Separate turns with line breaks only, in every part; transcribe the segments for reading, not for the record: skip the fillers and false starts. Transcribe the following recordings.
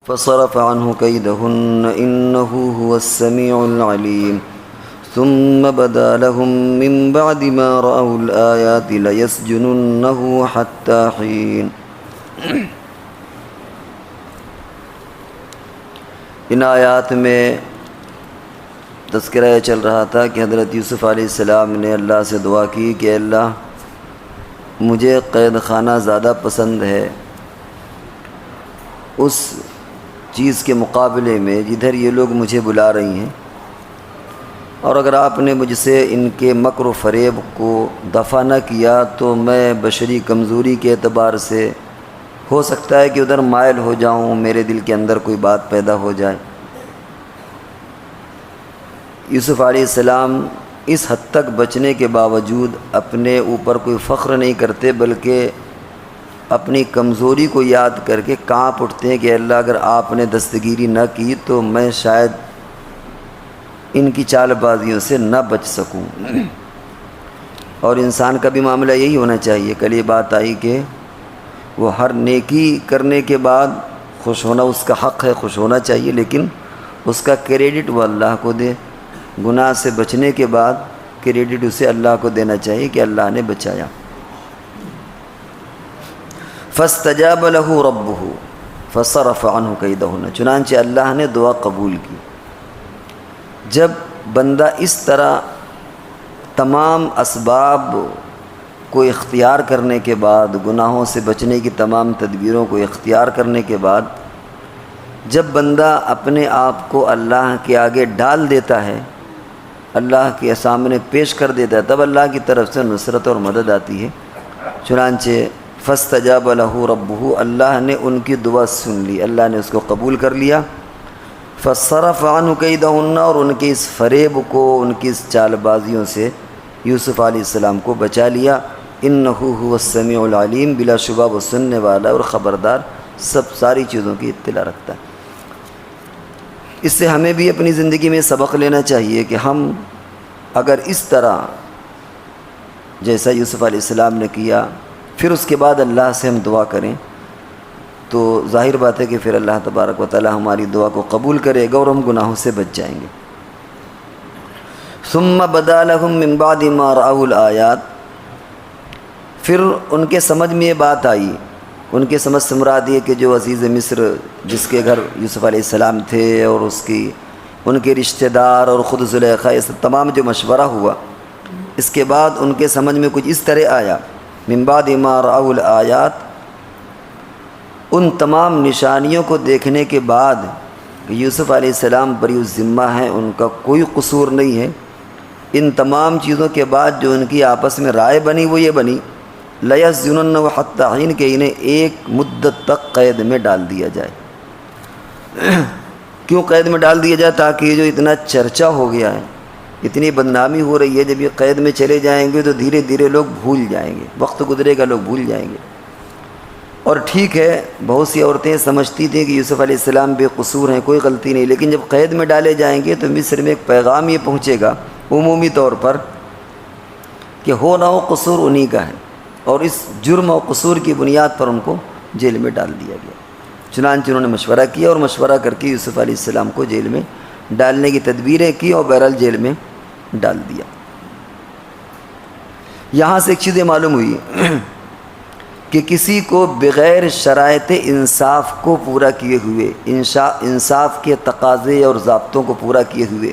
فصرف عنه كيدهن إنه هو السميع العليم ثم بدا لهم من بعد ما رأوا الآيات ليسجننه حتى حين۔ ان آیات میں تذکرہ چل رہا تھا کہ حضرت یوسف علیہ السلام نے اللہ سے دعا کی کہ اللہ مجھے قید خانہ زیادہ پسند ہے اس چیز کے مقابلے میں جدھر یہ لوگ مجھے بلا رہی ہیں، اور اگر آپ نے مجھ سے ان کے مکر و فریب کو دفع نہ کیا تو میں بشری کمزوری کے اعتبار سے ہو سکتا ہے کہ ادھر مائل ہو جاؤں، میرے دل کے اندر کوئی بات پیدا ہو جائے۔ یوسف علیہ السلام اس حد تک بچنے کے باوجود اپنے اوپر کوئی فخر نہیں کرتے، بلکہ اپنی کمزوری کو یاد کر کے کانپ اٹھتے ہیں کہ اللہ اگر آپ نے دستگیری نہ کی تو میں شاید ان کی چال بازیوں سے نہ بچ سکوں۔ اور انسان کا بھی معاملہ یہی ہونا چاہیے۔ کل یہ بات آئی کہ وہ ہر نیکی کرنے کے بعد خوش ہونا اس کا حق ہے، خوش ہونا چاہیے، لیکن اس کا کریڈٹ وہ اللہ کو دے۔ گناہ سے بچنے کے بعد کریڈٹ اسے اللہ کو دینا چاہیے کہ اللہ نے بچایا۔ فاستجاب له ربه فصرف عنه كيدهن، چنانچہ اللہ نے دعا قبول کی۔ جب بندہ اس طرح تمام اسباب کو اختیار کرنے کے بعد، گناہوں سے بچنے کی تمام تدبیروں کو اختیار کرنے کے بعد، جب بندہ اپنے آپ کو اللہ کے آگے ڈال دیتا ہے، اللہ کے سامنے پیش کر دیتا ہے، تب اللہ کی طرف سے نصرت اور مدد آتی ہے۔ چنانچہ فاستجاب له ربه، اللہ نے ان کی دعا سن لی، اللہ نے اس کو قبول کر لیا۔ فصرف عنه كيدهن، اور ان کے اس فریب کو، ان کی اس چال بازیوں سے یوسف علیہ السلام کو بچا لیا۔ انه هو السمیع العلیم، بلا شبہ وہ سننے والا اور خبردار، ساری چیزوں کی اطلاع رکھتا ہے۔ اس سے ہمیں بھی اپنی زندگی میں سبق لینا چاہیے کہ ہم اگر اس طرح جیسا یوسف علیہ السلام نے کیا، پھر اس کے بعد اللہ سے ہم دعا کریں تو ظاہر بات ہے کہ پھر اللہ تبارک و تعالی ہماری دعا کو قبول کرے گا اور ہم گناہوں سے بچ جائیں گے۔ ثم بدا لهم من بعد ما رأوا الآیات، پھر ان کے سمجھ میں یہ بات آئی، ان کے سمجھ سے مراد یہ کہ جو عزیز مصر جس کے گھر یوسف علیہ السلام تھے اور ان کے رشتہ دار اور خود زلیخا، یہ سب تمام جو مشورہ ہوا، اس کے بعد ان کے سمجھ میں کچھ اس طرح آیا، من بعد ما رأوا الآیات، ان تمام نشانیوں کو دیکھنے کے بعد کہ یوسف علیہ السلام بری الذمہ ہیں، ان کا کوئی قصور نہیں ہے، ان تمام چیزوں کے بعد جو ان کی آپس میں رائے بنی وہ یہ بنی لَيَسْجُنُنَّهُ حَتَّىٰ حِينٍ، کہ انہیں ایک مدت تک قید میں ڈال دیا جائے۔ کیوں قید میں ڈال دیا جائے؟ تاکہ یہ جو اتنا چرچا ہو گیا ہے، اتنی بدنامی ہو رہی ہے، جب یہ قید میں چلے جائیں گے تو دھیرے دھیرے لوگ بھول جائیں گے، وقت گزرے گا لوگ بھول جائیں گے۔ اور ٹھیک ہے، بہت سی عورتیں سمجھتی تھیں کہ یوسف علیہ السلام بے قصور ہیں، کوئی غلطی نہیں، لیکن جب قید میں ڈالے جائیں گے تو مصر میں ایک پیغام یہ پہنچے گا عمومی طور پر کہ ہو نہ ہو قصور انہی کا ہے، اور اس جرم و قصور کی بنیاد پر ان کو جیل میں ڈال دیا گیا۔ چنانچہ انہوں نے مشورہ کیا اور مشورہ کر کے یوسف علیہ السلام کو جیل میں ڈالنے کی تدبیریں کی اور بہرحال جیل میں ڈال دیا۔ یہاں سے ایک چیز معلوم ہوئی کہ کسی کو بغیر شرائط انصاف کو پورا کیے ہوئے، انصاف کے تقاضے اور ضابطوں کو پورا کیے ہوئے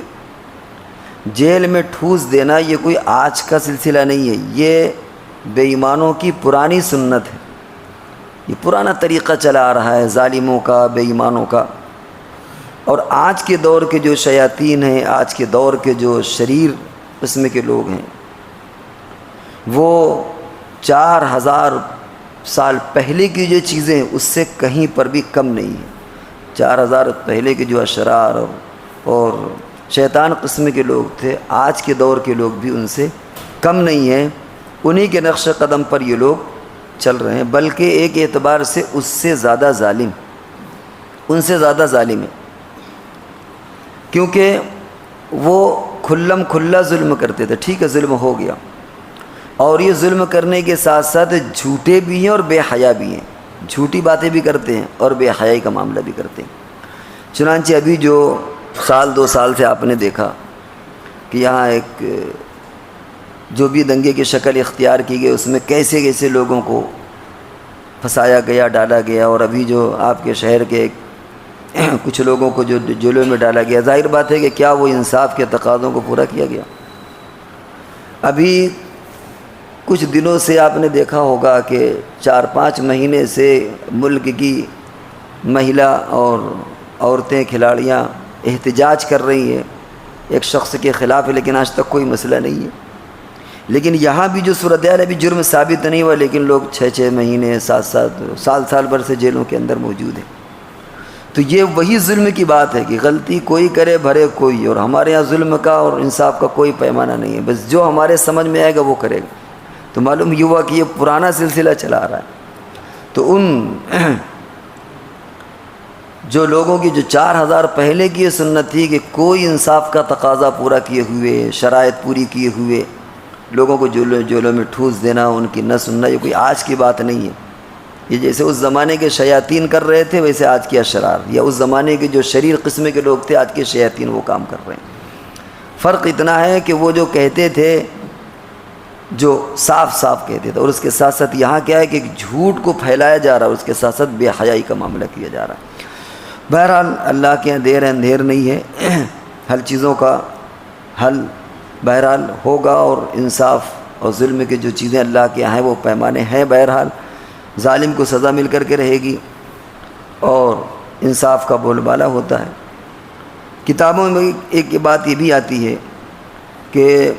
جیل میں ٹھوس دینا یہ کوئی آج کا سلسلہ نہیں ہے، یہ بے ایمانوں کی پرانی سنت ہے، یہ پرانا طریقہ چلا آ رہا ہے ظالموں کا، بے ایمانوں کا۔ اور آج کے دور کے جو شیاطین ہیں، آج کے دور کے جو شریر قسم کے لوگ ہیں، وہ 4000 سال پہلے کی جو چیزیں اس سے کہیں پر بھی کم نہیں ہیں۔ 4000 پہلے کے جو اشرار اور شیطان قسم کے لوگ تھے، آج کے دور کے لوگ بھی ان سے کم نہیں ہیں، انہی کے نقش قدم پر یہ لوگ چل رہے ہیں، بلکہ ایک اعتبار سے اس سے زیادہ ظالم، ان سے زیادہ ظالم ہے، کیونکہ وہ کھلم کھلا ظلم کرتے تھے۔ ٹھیک ہے، ظلم ہو گیا، اور یہ ظلم کرنے کے ساتھ ساتھ جھوٹے بھی ہیں اور بے حیا بھی ہیں، جھوٹی باتیں بھی کرتے ہیں اور بے حیائی کا معاملہ بھی کرتے ہیں۔ چنانچہ ابھی جو سال 2 سال سے آپ نے دیکھا کہ یہاں ایک جو بھی دنگے کی شکل اختیار کی گئی اس میں کیسے کیسے لوگوں کو پھنسایا گیا، ڈالا گیا، اور ابھی جو آپ کے شہر کے کچھ لوگوں کو جو جیلوں میں ڈالا گیا، ظاہر بات ہے کہ کیا وہ انصاف کے تقاضوں کو پورا کیا گیا؟ ابھی کچھ دنوں سے آپ نے دیکھا ہوگا کہ 4-5 مہینے سے ملک کی مہیلا اور عورتیں کھلاڑیاں احتجاج کر رہی ہیں ایک شخص کے خلاف، لیکن آج تک کوئی مسئلہ نہیں ہے۔ لیکن یہاں بھی جو صورتحال ابھی جرم ثابت نہیں ہوا، لیکن لوگ 6 مہینے 7 سال بھر سے جیلوں کے اندر موجود ہیں۔ تو یہ وہی ظلم کی بات ہے کہ غلطی کوئی کرے بھرے کوئی، اور ہمارے ہاں ظلم کا اور انصاف کا کوئی پیمانہ نہیں ہے، بس جو ہمارے سمجھ میں آئے گا وہ کرے گا۔ تو معلوم یہ ہوا کہ یہ پرانا سلسلہ چلا آ رہا ہے۔ تو ان جو لوگوں کی جو 4000 پہلے کی یہ سنت تھی کہ کوئی انصاف کا تقاضا پورا کیے ہوئے، شرائط پوری کیے ہوئے لوگوں کو جیلوں میں ٹھوس دینا، ان کی نہ سننا، یہ کوئی آج کی بات نہیں ہے۔ یہ جیسے اس زمانے کے شیاطین کر رہے تھے ویسے آج کے اشرار، یا اس زمانے کے جو شریر قسم کے لوگ تھے آج کے شیاطین وہ کام کر رہے ہیں۔ فرق اتنا ہے کہ وہ جو کہتے تھے جو صاف کہتے تھے، اور اس کے ساتھ ساتھ یہاں کیا ہے کہ جھوٹ کو پھیلایا جا رہا ہے، اس کے ساتھ ساتھ بے حیائی کا معاملہ کیا جا رہا ہے۔ بہرحال اللہ کے یہاں دیر اندھیر نہیں ہے، ہر چیزوں کا حل بہرحال ہوگا، اور انصاف اور ظلم کے جو چیزیں اللہ کے یہاں ہیں وہ پیمانے ہیں۔ بہرحال ظالم کو سزا مل کر کے رہے گی، اور انصاف کا بول بالا ہوتا ہے۔ کتابوں میں ایک بات یہ بھی آتی ہے کہ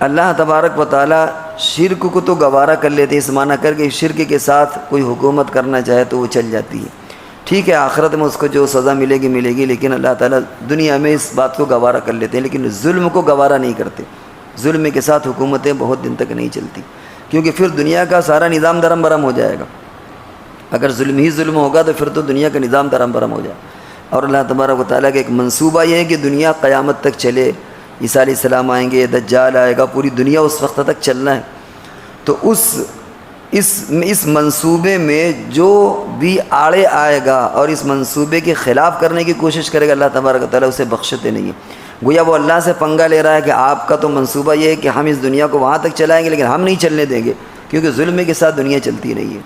اللہ تبارک و تعالیٰ شرک کو تو گوارا کر لیتے، اس معنی کر کے شرک کے ساتھ کوئی حکومت کرنا چاہے تو وہ چل جاتی ہے، ٹھیک ہے، آخرت میں اس کو جو سزا ملے گی، لیکن اللہ تعالیٰ دنیا میں اس بات کو گوارا کر لیتے ہیں، لیکن ظلم کو گوارا نہیں کرتے۔ ظلم کے ساتھ حکومتیں بہت دن تک نہیں چلتی، کیونکہ پھر دنیا کا سارا نظام درم برم ہو جائے گا۔ اگر ظلم ہی ظلم ہوگا تو پھر تو دنیا کا نظام درم برم ہو جائے، اور اللہ تبارک و تعالیٰ کا ایک منصوبہ یہ ہے کہ دنیا قیامت تک چلے، عیسیٰ علیہ السلام آئیں گے، دجال آئے گا، پوری دنیا اس وقت تک چلنا ہے۔ تو اس منصوبے میں جو بھی آڑے آئے گا اور اس منصوبے کے خلاف کرنے کی کوشش کرے گا، اللہ تبارک و تعالیٰ اسے بخشتے نہیں ہیں۔ گویا وہ اللہ سے پنگا لے رہا ہے کہ آپ کا تو منصوبہ یہ ہے کہ ہم اس دنیا کو وہاں تک چلائیں گے، لیکن ہم نہیں چلنے دیں گے، کیونکہ ظلم کے ساتھ دنیا چلتی نہیں ہے۔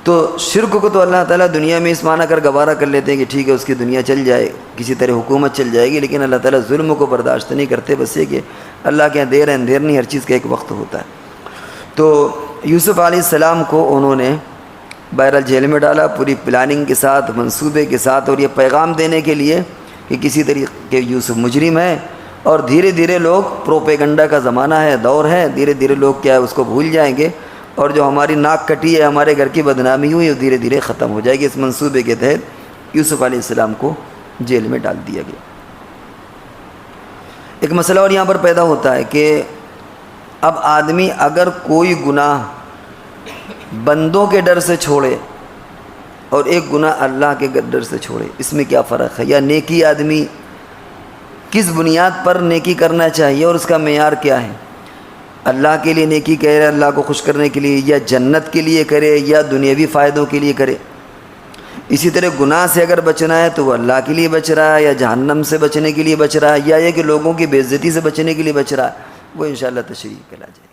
تو شرک کو تو اللہ تعالیٰ دنیا میں اس معنی کر گوارا کر لیتے ہیں کہ ٹھیک ہے اس کی دنیا چل جائے، کسی طرح حکومت چل جائے گی، لیکن اللہ تعالیٰ ظلم کو برداشت نہیں کرتے، بس یہ کہ اللہ کے یہاں دیر اندھیر نہیں، ہر چیز کا ایک وقت ہوتا ہے۔ تو یوسف علیہ السلام کو انہوں نے بہرحال جیل میں ڈالا، پوری پلاننگ کے ساتھ، منصوبے کے ساتھ، اور یہ پیغام دینے کے لیے کہ کسی طریقے یوسف مجرم ہے، اور دھیرے دھیرے لوگ پروپیگنڈا کا زمانہ ہے، دور ہے، دھیرے دھیرے لوگ کیا ہے اس کو بھول جائیں گے، اور جو ہماری ناک کٹی ہے، ہمارے گھر کی بدنامی ہوئی، وہ دھیرے دھیرے ختم ہو جائے گی۔ اس منصوبے کے تحت یوسف علیہ السلام کو جیل میں ڈال دیا گیا۔ ایک مسئلہ اور یہاں پر پیدا ہوتا ہے کہ اب آدمی اگر کوئی گناہ بندوں کے ڈر سے چھوڑے اور ایک گناہ اللہ کے ڈر سے چھوڑے، اس میں کیا فرق ہے؟ یا نیکی آدمی کس بنیاد پر نیکی کرنا چاہیے اور اس کا معیار کیا ہے؟ اللہ کے لیے نیکی کرے، اللہ کو خوش کرنے کے لیے، یا جنت کے لیے کرے، یا دنیاوی فائدوں کے لیے کرے؟ اسی طرح گناہ سے اگر بچنا ہے تو وہ اللہ کے لیے بچ رہا ہے، یا جہنم سے بچنے کے لیے بچ رہا ہے، یا یہ کہ لوگوں کی بے عزتی سے بچنے کے لیے بچ رہا ہے، وہ انشاءاللہ تشریح کلا جائے۔